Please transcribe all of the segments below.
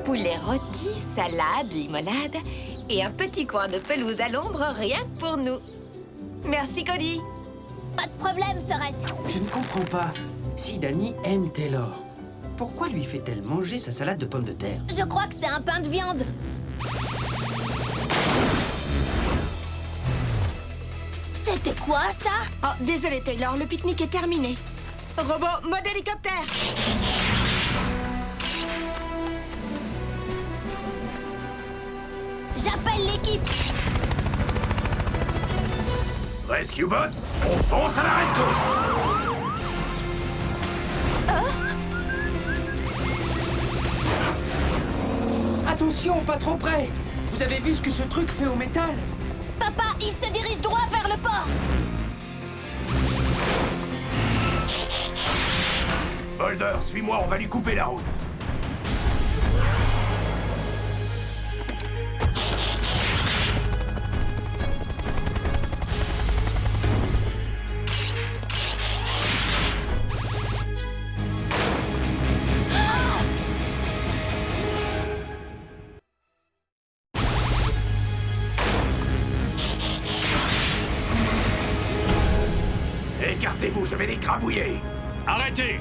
Poulet rôti, salade, limonade et un petit coin de pelouse à l'ombre rien que pour nous. Merci, Cody. Pas de problème, Sorette. Je ne comprends pas. Si Dani aime Taylor, pourquoi lui fait-elle manger sa salade de pommes de terre? Je crois que c'est un pain de viande. C'était quoi, ça? Oh, désolé, Taylor, le pique-nique est terminé. Robot, mode hélicoptère. J'appelle l'équipe. Rescue Bots, on fonce à la rescousse! Attention, pas trop près. Vous avez vu ce que ce truc fait au métal? Papa, il se dirige droit vers le port. Boulder, suis-moi, on va lui couper la route. Écartez-vous, je vais les crabouiller. Arrêtez!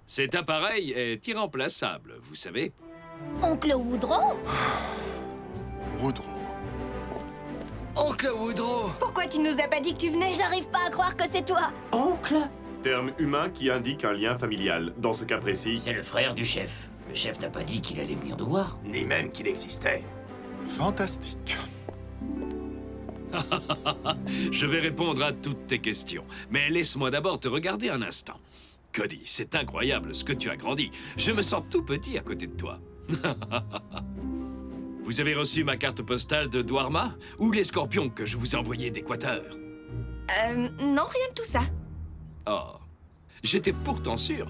Cet appareil est irremplaçable, vous savez. Oncle Woodrow? Woodrow. Oncle Woodrow! Pourquoi tu nous as pas dit que tu venais? J'arrive pas à croire que c'est toi. Oncle? Terme humain qui indique un lien familial. Dans ce cas précis, C'est le frère du chef. Le chef n'a pas dit qu'il allait venir nous voir. Ni même qu'il existait. Fantastique. Je vais répondre à toutes tes questions. Mais laisse-moi d'abord te regarder un instant. Cody, c'est incroyable ce que tu as grandi. Je me sens tout petit à côté de toi. Vous avez reçu ma carte postale de Dwarma ou les scorpions que je vous ai envoyés d'Équateur? Non, rien de tout ça. Oh, j'étais pourtant sûr.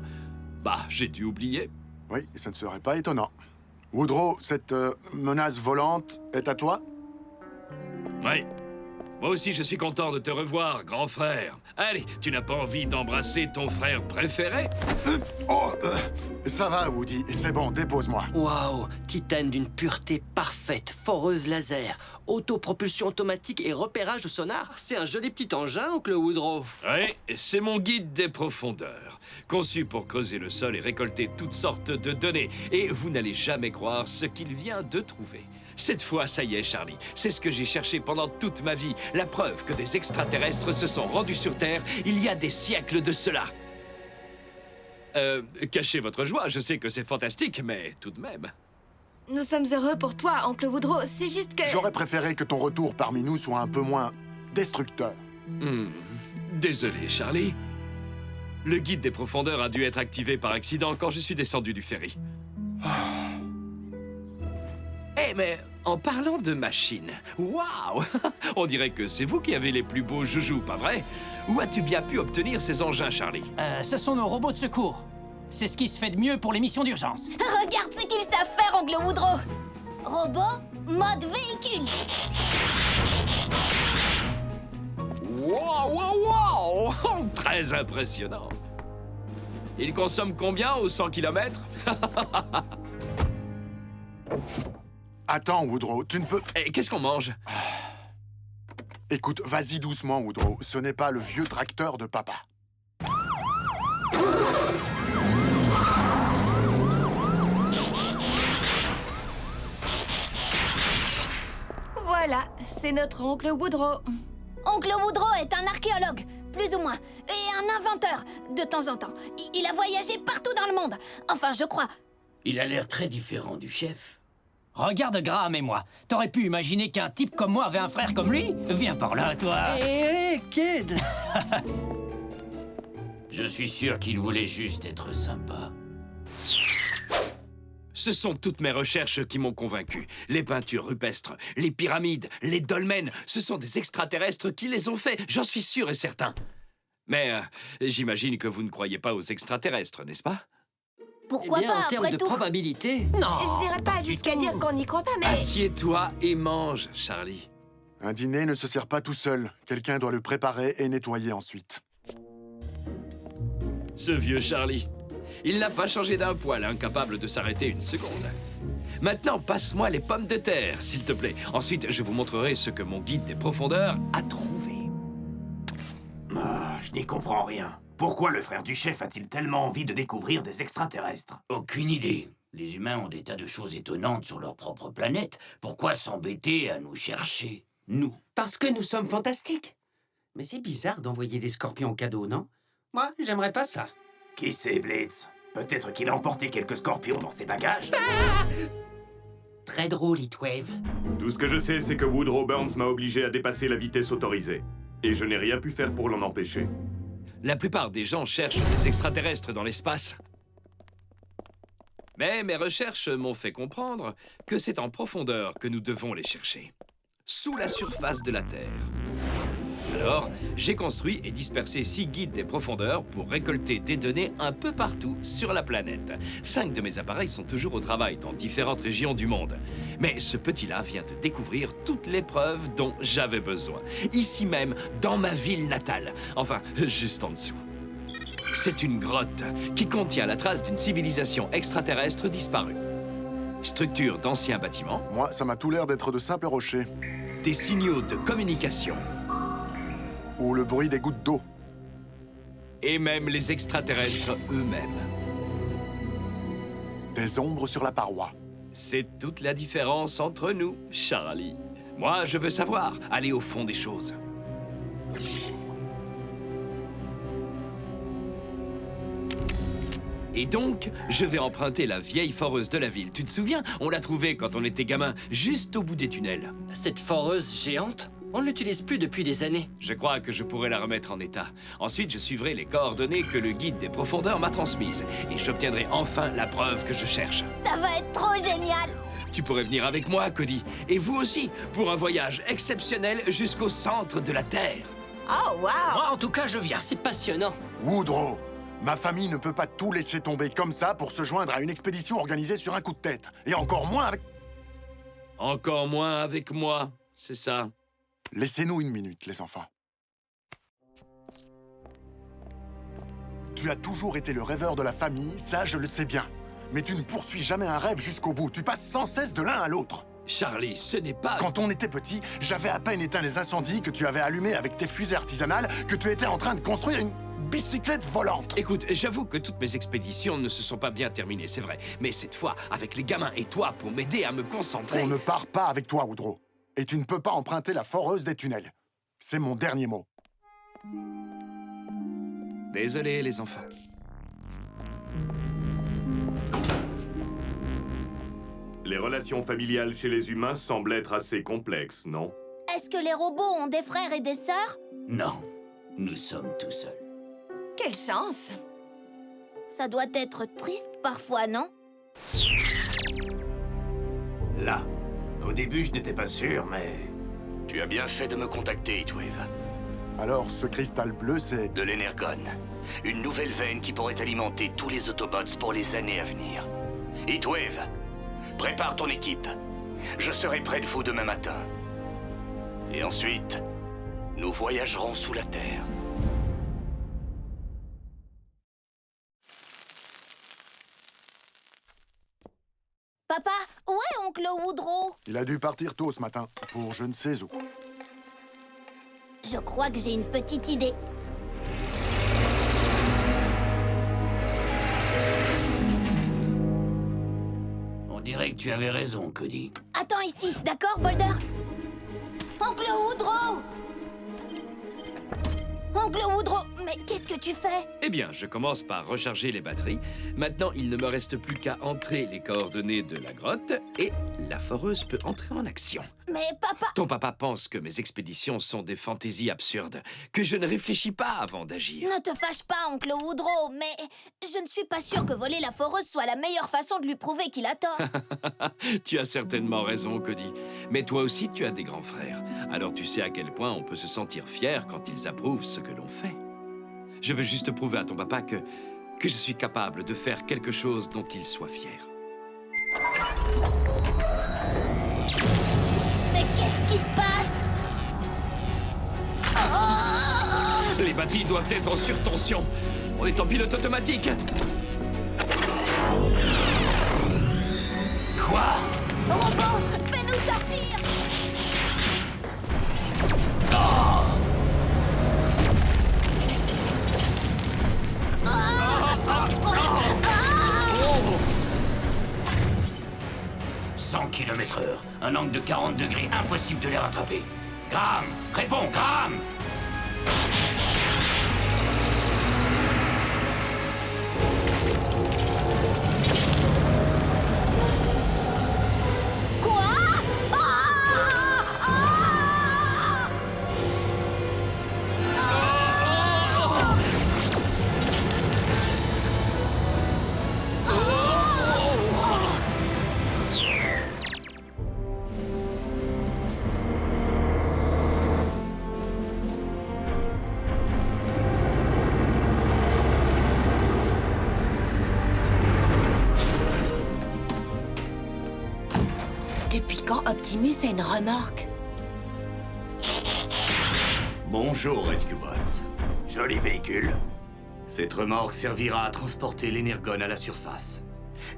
Bah, j'ai dû oublier. Oui, ça ne serait pas étonnant. Woodrow, cette menace volante est à toi? Oui. Moi aussi, je suis content de te revoir, grand frère. Allez, tu n'as pas envie d'embrasser ton frère préféré? Ça va, Woody. C'est bon, dépose-moi. Waouh! Titane d'une pureté parfaite, foreuse laser, autopropulsion automatique et repérage au sonar. C'est un joli petit engin, oncle Woodrow. Oui, c'est mon guide des profondeurs. Conçu pour creuser le sol et récolter toutes sortes de données. Et vous n'allez jamais croire ce qu'il vient de trouver. Cette fois, ça y est, Charlie. C'est ce que j'ai cherché pendant toute ma vie. La preuve que des extraterrestres se sont rendus sur Terre il y a des siècles de cela. Cachez votre joie, je sais que c'est fantastique, mais tout de même. Nous sommes heureux pour toi, oncle Woodrow. C'est juste que... J'aurais préféré que ton retour parmi nous soit un peu moins destructeur. Désolé, Charlie. Le guide des profondeurs a dû être activé par accident quand je suis descendu du ferry. Eh, mais En parlant de machines, waouh! On dirait que c'est vous qui avez les plus beaux joujoux, pas vrai? Où as-tu bien pu obtenir ces engins, Charlie? Ce sont nos robots de secours. C'est ce qui se fait de mieux pour les missions d'urgence. Regarde ce qu'ils savent faire, Oncle Woodrow. Robot, mode véhicule. Wow, wow, wow! Très impressionnant. Il consomme combien aux 100 km? Attends, Woodrow, tu ne peux... Et qu'est-ce qu'on mange? Écoute, vas-y doucement, Woodrow. Ce n'est pas le vieux tracteur de papa. Voilà, c'est notre oncle Woodrow. Oncle Woodrow est un archéologue, plus ou moins, et un inventeur, de temps en temps. Il a voyagé partout dans le monde. Enfin, je crois. Il a l'air très différent du chef. Regarde Graham et moi. T'aurais pu imaginer qu'un type comme moi avait un frère comme lui? Viens par là, toi. Hé, kid! Je suis sûr qu'il voulait juste être sympa. Ce sont toutes mes recherches qui m'ont convaincu. Les peintures rupestres, les pyramides, les dolmens, ce sont des extraterrestres qui les ont faits, j'en suis sûr et certain. Mais j'imagine que vous ne croyez pas aux extraterrestres, n'est-ce pas? Pourquoi pas, en termes après de tout? probabilité... Je n'irai pas jusqu'à dire qu'on n'y croit pas, mais... Assieds-toi et mange, Charlie. Un dîner ne se sert pas tout seul. Quelqu'un doit le préparer et nettoyer ensuite. Ce vieux Charlie. Il n'a pas changé d'un poil, incapable de s'arrêter une seconde. Maintenant, passe-moi les pommes de terre, s'il te plaît. Ensuite, je vous montrerai ce que mon guide des profondeurs a trouvé. Ah, je n'y comprends rien. Pourquoi le frère du chef a-t-il tellement envie de découvrir des extraterrestres? Aucune idée. Les humains ont des tas de choses étonnantes sur leur propre planète. Pourquoi s'embêter à nous chercher, nous? Parce que nous sommes fantastiques. Mais c'est bizarre d'envoyer des scorpions en cadeau, non? Moi, j'aimerais pas ça. Qui sait, Blitz? Peut-être qu'il a emporté quelques scorpions dans ses bagages. Très drôle, Heatwave. Tout ce que je sais, c'est que Woodrow Burns m'a obligé à dépasser la vitesse autorisée. Et je n'ai rien pu faire pour l'en empêcher. La plupart des gens cherchent des extraterrestres dans l'espace. Mais mes recherches m'ont fait comprendre que c'est en profondeur que nous devons les chercher. Sous la surface de la Terre. Alors, j'ai construit et dispersé 6 guides des profondeurs pour récolter des données un peu partout sur la planète. 5 de mes appareils sont toujours au travail dans différentes régions du monde. Mais ce petit-là vient de découvrir toutes les preuves dont j'avais besoin. Ici même, dans ma ville natale. Enfin, juste en dessous. C'est une grotte qui contient la trace d'une civilisation extraterrestre disparue. Structure d'anciens bâtiments. Moi, ça m'a tout l'air d'être de simples rochers. Des signaux de communication. Ou le bruit des gouttes d'eau. Et même les extraterrestres eux-mêmes. Des ombres sur la paroi. C'est toute la différence entre nous, Charlie. Moi, je veux savoir, aller au fond des choses. Et donc, je vais emprunter la vieille foreuse de la ville. Tu te souviens? On l'a trouvée quand on était gamin, juste au bout des tunnels. Cette foreuse géante, on ne l'utilise plus depuis des années. Je crois que je pourrais la remettre en état. Ensuite, je suivrai les coordonnées que le guide des profondeurs m'a transmises. Et j'obtiendrai enfin la preuve que je cherche. Ça va être trop génial. Tu pourrais venir avec moi, Cody. Et vous aussi, pour un voyage exceptionnel jusqu'au centre de la Terre. Oh, wow! Moi, en tout cas, je viens. C'est passionnant. Woodrow, ma famille ne peut pas tout laisser tomber comme ça pour se joindre à une expédition organisée sur un coup de tête. Et encore moins avec... Encore moins avec moi, c'est ça. Laissez-nous une minute, les enfants. Tu as toujours été le rêveur de la famille, ça je le sais bien. Mais tu ne poursuis jamais un rêve jusqu'au bout. Tu passes sans cesse de l'un à l'autre. Charlie, ce n'est pas... Quand on était petit, j'avais à peine éteint les incendies que tu avais allumés avec tes fusées artisanales, que tu étais en train de construire une bicyclette volante. Écoute, j'avoue que toutes mes expéditions ne se sont pas bien terminées, c'est vrai. Mais cette fois, avec les gamins et toi pour m'aider à me concentrer... On ne part pas avec toi, Woodrow. Et tu ne peux pas emprunter la foreuse des tunnels. C'est mon dernier mot. Désolé, les enfants. Les relations familiales chez les humains semblent être assez complexes, non? Est-ce que les robots ont des frères et des sœurs? Non, nous sommes tout seuls. Quelle chance! Ça doit être triste parfois, non? Là, Au début, je n'étais pas sûr, mais... Tu as bien fait de me contacter, Heatwave. Alors, ce cristal bleu, c'est... De l'énergone. Une nouvelle veine qui pourrait alimenter tous les Autobots pour les années à venir. Heatwave, prépare ton équipe. Je serai près de vous demain matin. Et ensuite, nous voyagerons sous la Terre. Papa, où est oncle Woodrow? Il a dû partir tôt ce matin, pour je ne sais où. Je crois que j'ai une petite idée. On dirait que tu avais raison, Cody. Attends ici, d'accord, Boulder? Oncle Woodrow! Oncle Woodrow, mais qu'est-ce que tu fais? Eh bien, je commence par recharger les batteries. Maintenant, il ne me reste plus qu'à entrer les coordonnées de la grotte et la foreuse peut entrer en action. Mais papa... Ton papa pense que mes expéditions sont des fantaisies absurdes, que je ne réfléchis pas avant d'agir. Ne te fâche pas, oncle Woodrow, mais je ne suis pas sûre que voler la foreuse soit la meilleure façon de lui prouver qu'il a tort. Tu as certainement raison, Cody. Mais toi aussi, tu as des grands frères. Alors tu sais à quel point on peut se sentir fier quand ils approuvent ce que l'on fait. Je veux juste prouver à ton papa que je suis capable de faire quelque chose dont il soit fier. Mais qu'est-ce qui se passe? Oh! Les batteries doivent être en surtension. On est en pilote automatique. Quoi? Robot, fais-nous sortir! Oh! Oh! 100 km/h, un angle de 40 degrés, impossible de les rattraper. Graham, réponds, Graham! Quoi? Depuis quand Optimus a une remorque? Bonjour, Rescue Bots. Joli véhicule. Cette remorque servira à transporter l'énergone à la surface.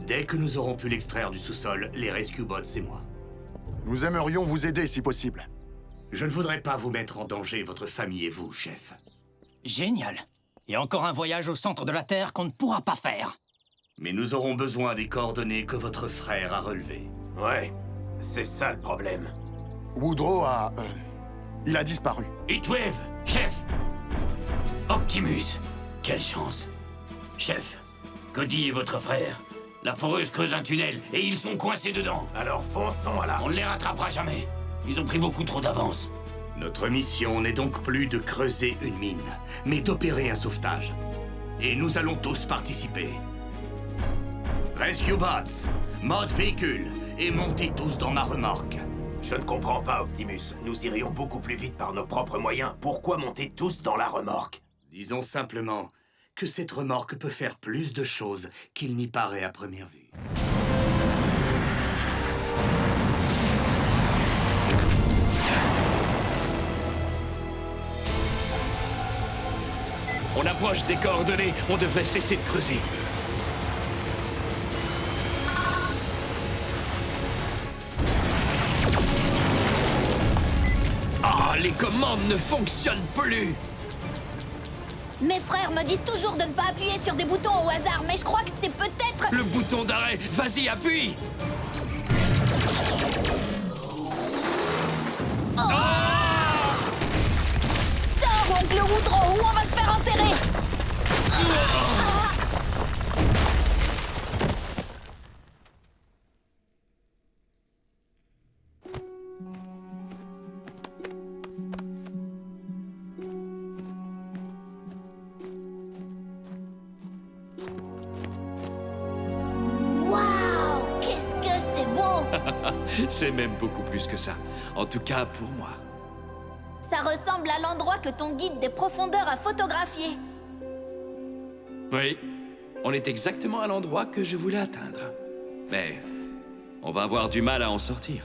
Dès que nous aurons pu l'extraire du sous-sol, les Rescue Bots et moi. Nous aimerions vous aider si possible. Je ne voudrais pas vous mettre en danger, votre famille et vous, chef. Génial. Et encore un voyage au centre de la Terre qu'on ne pourra pas faire. Mais nous aurons besoin des coordonnées que votre frère a relevées. Ouais, c'est ça le problème. Woodrow a... il a disparu. Heatwave, chef! Optimus, quelle chance! Chef, Cody est votre frère. La foreuse creuse un tunnel et ils sont coincés dedans. Alors fonçons à la... On ne les rattrapera jamais. Ils ont pris beaucoup trop d'avance. Notre mission n'est donc plus de creuser une mine, mais d'opérer un sauvetage. Et nous allons tous participer. Rescue Bots, mode véhicule, et montez tous dans ma remorque. Je ne comprends pas, Optimus. Nous irions beaucoup plus vite par nos propres moyens. Pourquoi monter tous dans la remorque? Disons simplement que cette remorque peut faire plus de choses qu'il n'y paraît à première vue. On approche des coordonnées. On devrait cesser de creuser. Ah, les commandes ne fonctionnent plus. Mes frères me disent toujours de ne pas appuyer sur des boutons au hasard, mais je crois que c'est peut-être... Le bouton d'arrêt. Vas-y, appuie. Sors, oncle Woodrow, ou on va se faire enterrer! Waouh! Qu'est-ce que C'est même beaucoup plus que ça. En tout cas, pour moi. Ça ressemble à l'endroit que ton guide des profondeurs a photographié. Oui, on est exactement à l'endroit que je voulais atteindre. Mais on va avoir du mal à en sortir.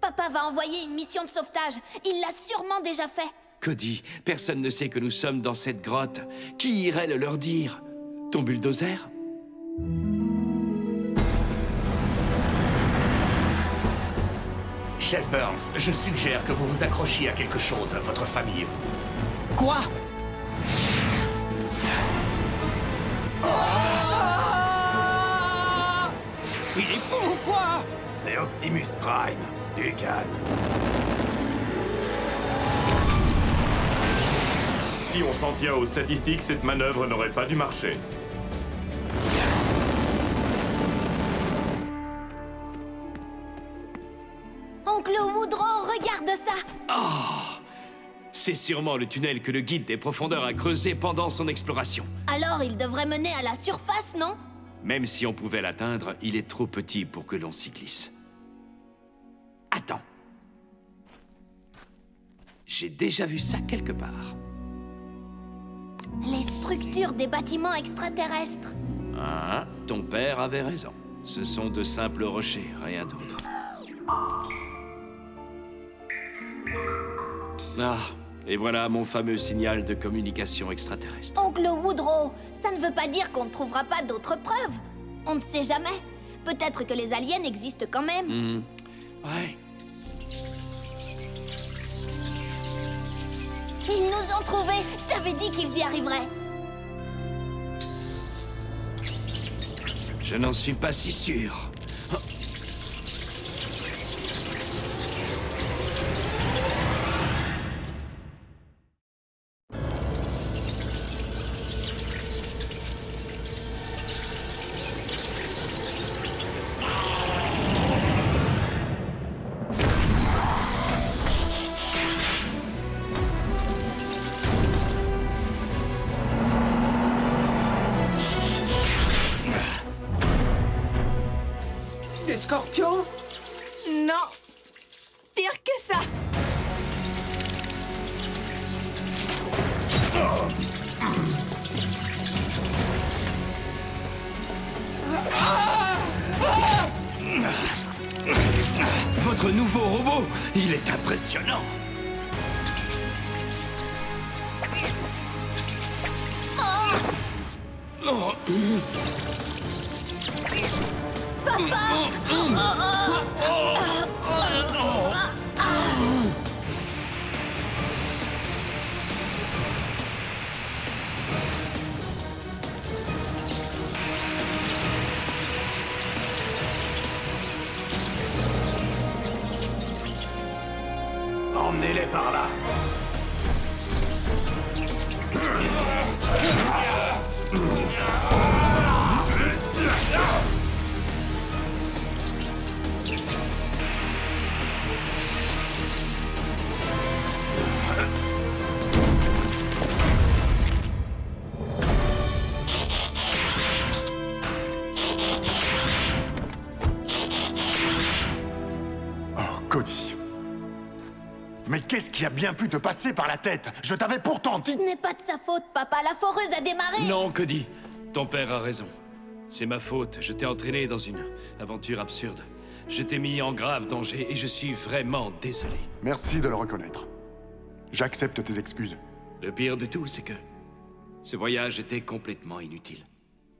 Papa va envoyer une mission de sauvetage. Il l'a sûrement déjà fait. Cody, personne ne sait que nous sommes dans cette grotte. Qui irait le leur dire? Ton bulldozer? Chef Burns, je suggère que vous vous accrochiez à quelque chose, votre famille et vous. Quoi? Il est fou ou quoi? C'est Optimus Prime. Du calme. Si on s'en tient aux statistiques, cette manœuvre n'aurait pas dû marcher. Oncle Woodrow, regarde ça! Oh! C'est sûrement le tunnel que le guide des profondeurs a creusé pendant son exploration. Alors il devrait mener à la surface, non? Même si on pouvait l'atteindre, il est trop petit pour que l'on s'y glisse. Attends. J'ai déjà vu ça quelque part. Les structures des bâtiments extraterrestres. Ah, ton père avait raison. Ce sont de simples rochers, rien d'autre. Ah, et voilà mon fameux signal de communication extraterrestre. Oncle Woodrow, ça ne veut pas dire qu'on ne trouvera pas d'autres preuves. On ne sait jamais. Peut-être que les aliens existent quand même. Ouais. Ils nous ont trouvés. Je t'avais dit qu'ils y arriveraient. Je n'en suis pas si sûr. Des scorpions? Non. Pire que ça. Votre nouveau robot, il est impressionnant. Oh. Emmenez-les par là. Oh, Cody. Mais qu'est-ce qui a bien pu te passer par la tête? Je t'avais pourtant dit... Ce n'est pas de sa faute, papa. La foreuse a démarré. Non, Cody, ton père a raison. C'est ma faute, je t'ai entraîné dans une aventure absurde. Je t'ai mis en grave danger et je suis vraiment désolé. Merci de le reconnaître. J'accepte tes excuses. Le pire de tout, c'est que ce voyage était complètement inutile.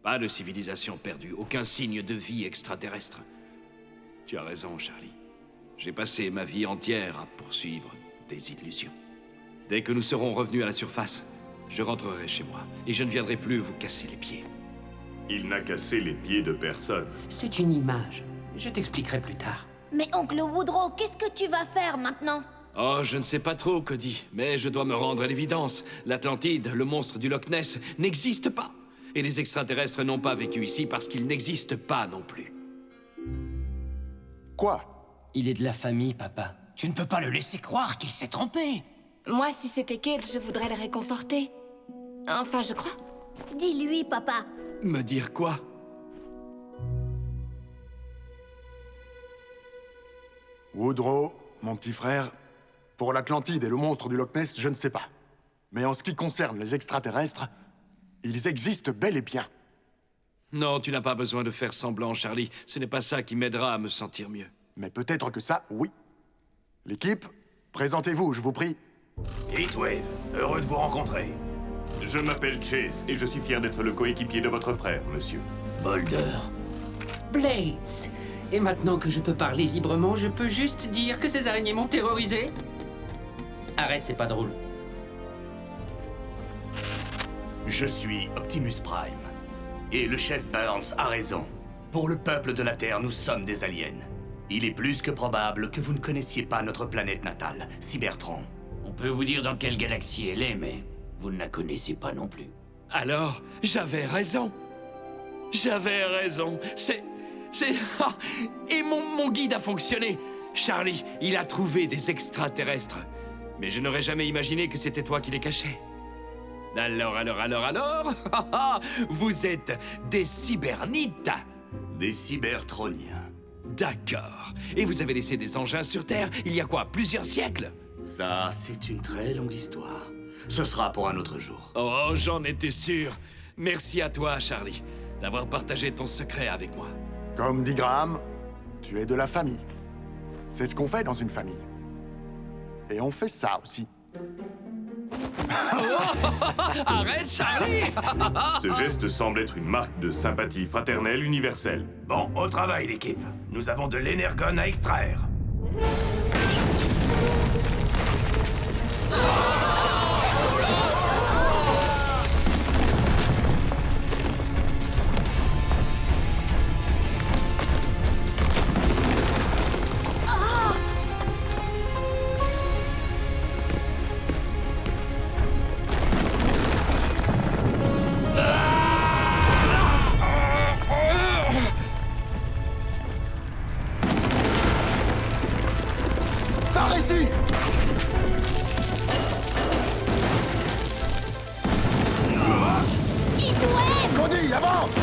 Pas de civilisation perdue, aucun signe de vie extraterrestre. Tu as raison, Charlie. J'ai passé ma vie entière à poursuivre des illusions. Dès que nous serons revenus à la surface, je rentrerai chez moi et je ne viendrai plus vous casser les pieds. Il n'a cassé les pieds de personne. C'est une image. Je t'expliquerai plus tard. Mais oncle Woodrow, qu'est-ce que tu vas faire maintenant? Oh, je ne sais pas trop, Cody, mais je dois me rendre à l'évidence. L'Atlantide, le monstre du Loch Ness, n'existe pas. Et les extraterrestres n'ont pas vécu ici parce qu'ils n'existent pas non plus. Quoi? Il est de la famille, papa. Tu ne peux pas le laisser croire qu'il s'est trompé. Moi, si c'était Kate, je voudrais le réconforter. Enfin, je crois. Dis-lui, papa. Me dire quoi? Woodrow, mon petit frère, pour l'Atlantide et le monstre du Loch Ness, je ne sais pas. Mais en ce qui concerne les extraterrestres, ils existent bel et bien. Non, tu n'as pas besoin de faire semblant, Charlie. Ce n'est pas ça qui m'aidera à me sentir mieux. Mais peut-être que ça, oui. L'équipe, présentez-vous, je vous prie. Heatwave, heureux de vous rencontrer. Je m'appelle Chase et je suis fier d'être le coéquipier de votre frère, monsieur. Boulder. Blades. Et maintenant que je peux parler librement, je peux juste dire que ces araignées m'ont terrorisé? Arrête, c'est pas drôle. Je suis Optimus Prime. Et le chef Burns a raison. Pour le peuple de la Terre, nous sommes des aliens. Il est plus que probable que vous ne connaissiez pas notre planète natale, Cybertron. On peut vous dire dans quelle galaxie elle est, mais vous ne la connaissez pas non plus. Alors, j'avais raison. J'avais raison. Ah, et mon guide a fonctionné. Charlie, il a trouvé des extraterrestres. Mais je n'aurais jamais imaginé que c'était toi qui les cachais. Alors vous êtes des cybernites. Des cybertroniens. D'accord. Et vous avez laissé des engins sur Terre il y a quoi, plusieurs siècles? Ça, c'est une très longue histoire. Ce sera pour un autre jour. Oh, j'en étais sûr. Merci à toi, Charlie, d'avoir partagé ton secret avec moi. Comme dit Graham, tu es de la famille. C'est ce qu'on fait dans une famille. Et on fait ça aussi. Arrête, Charlie. Ce geste semble être une marque de sympathie fraternelle universelle. Bon, au travail, l'équipe. Nous avons de l'énergone à extraire. Par ici! Heatwave! Cody, avance!